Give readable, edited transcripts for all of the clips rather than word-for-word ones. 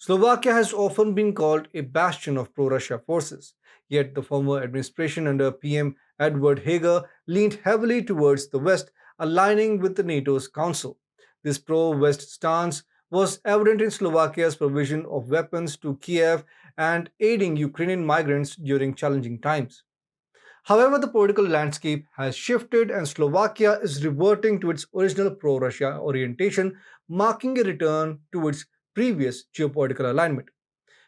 Slovakia has often been called a bastion of pro Russia forces, yet the former administration under PM Edward Hager leaned heavily towards the West, aligning with the NATO's Council. This pro West stance was evident in Slovakia's provision of weapons to Kiev and aiding Ukrainian migrants during challenging times. However, the political landscape has shifted and Slovakia is reverting to its original pro Russia orientation, marking a return to its previous geopolitical alignment.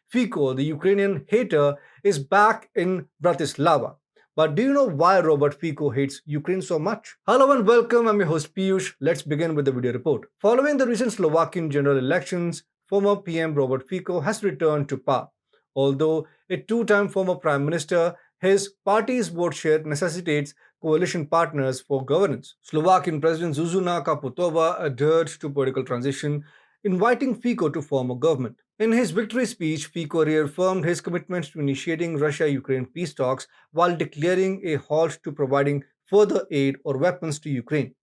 Fico, the Ukrainian hater, is back in Bratislava. But do you know why Robert Fico hates Ukraine so much? Hello and welcome, I'm your host Piyush. Let's begin with the video report. Following the recent Slovakian general elections, former PM Robert Fico has returned to power. Although a two-time former prime minister, his party's vote share necessitates coalition partners for governance. Slovakian President Zuzana Kaputova adhered to political transition, inviting Fico to form a government. In his victory speech, Fico reaffirmed his commitment to initiating Russia-Ukraine peace talks while declaring a halt to providing further aid or weapons to Ukraine.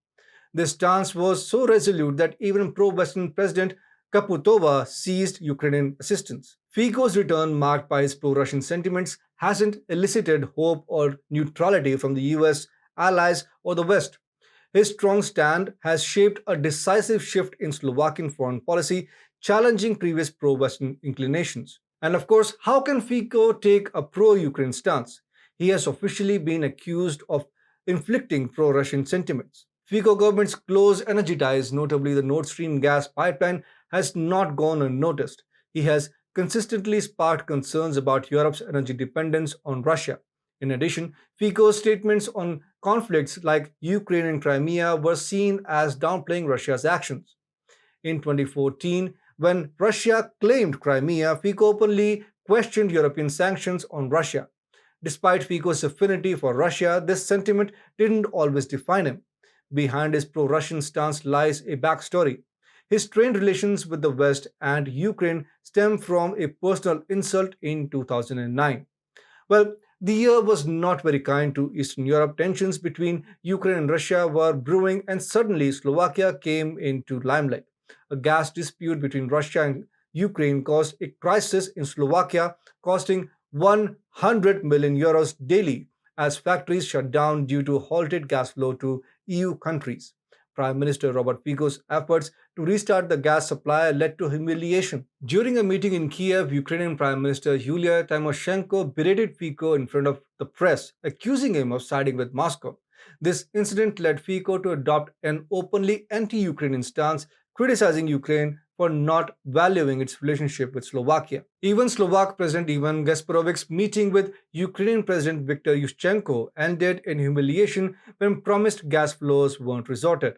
This stance was so resolute that even pro-Western President Kaputova seized Ukrainian assistance. Fico's return, marked by his pro-Russian sentiments, hasn't elicited hope or neutrality from the US, allies, or the West. His strong stand has shaped a decisive shift in Slovakian foreign policy, challenging previous pro Western inclinations. And of course, how can Fico take a pro Ukraine stance? He has officially been accused of inflicting pro Russian sentiments. Fico government's close energy ties, notably the Nord Stream gas pipeline, has not gone unnoticed. He has consistently sparked concerns about Europe's energy dependence on Russia. In addition, Fico's statements on conflicts like Ukraine and Crimea were seen as downplaying Russia's actions. In 2014, when Russia claimed Crimea, Fico openly questioned European sanctions on Russia. Despite Fico's affinity for Russia, this sentiment didn't always define him. Behind his pro Russian stance lies a backstory. His strained relations with the West and Ukraine stem from a personal insult in 2009. Well, the year was not very kind to Eastern Europe. Tensions between Ukraine and Russia were brewing, and suddenly Slovakia came into limelight. A gas dispute between Russia and Ukraine caused a crisis in Slovakia, costing 100 million euros daily as factories shut down due to halted gas flow to EU countries. Prime Minister Robert Fico's efforts to restart the gas supply led to humiliation. During a meeting in Kiev, Ukrainian Prime Minister Yulia Tymoshenko berated Fico in front of the press, accusing him of siding with Moscow. This incident led Fico to adopt an openly anti-Ukrainian stance, criticizing Ukraine for not valuing its relationship with Slovakia. Even Slovak President Ivan Gasparovic's meeting with Ukrainian President Viktor Yushchenko ended in humiliation when promised gas flows weren't resorted.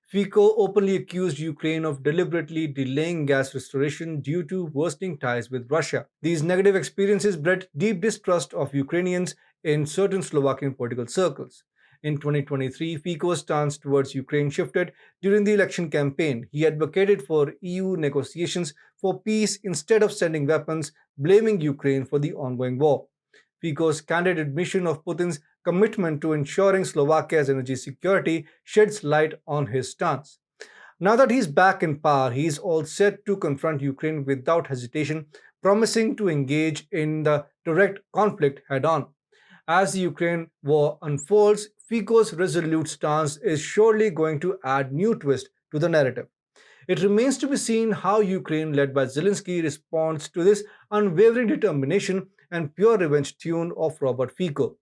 Fico openly accused Ukraine of deliberately delaying gas restoration due to worsening ties with Russia. These negative experiences bred deep distrust of Ukrainians in certain Slovakian political circles. In 2023, Fico's stance towards Ukraine shifted during the election campaign. He advocated for EU negotiations for peace instead of sending weapons, blaming Ukraine for the ongoing war. Fico's candid admission of Putin's commitment to ensuring Slovakia's energy security sheds light on his stance. Now that he's back in power, he's all set to confront Ukraine without hesitation, promising to engage in the direct conflict head on. As the Ukraine war unfolds, Fico's resolute stance is surely going to add new twist to the narrative. It remains to be seen how Ukraine, led by Zelensky, responds to this unwavering determination and pure revenge tune of Robert Fico.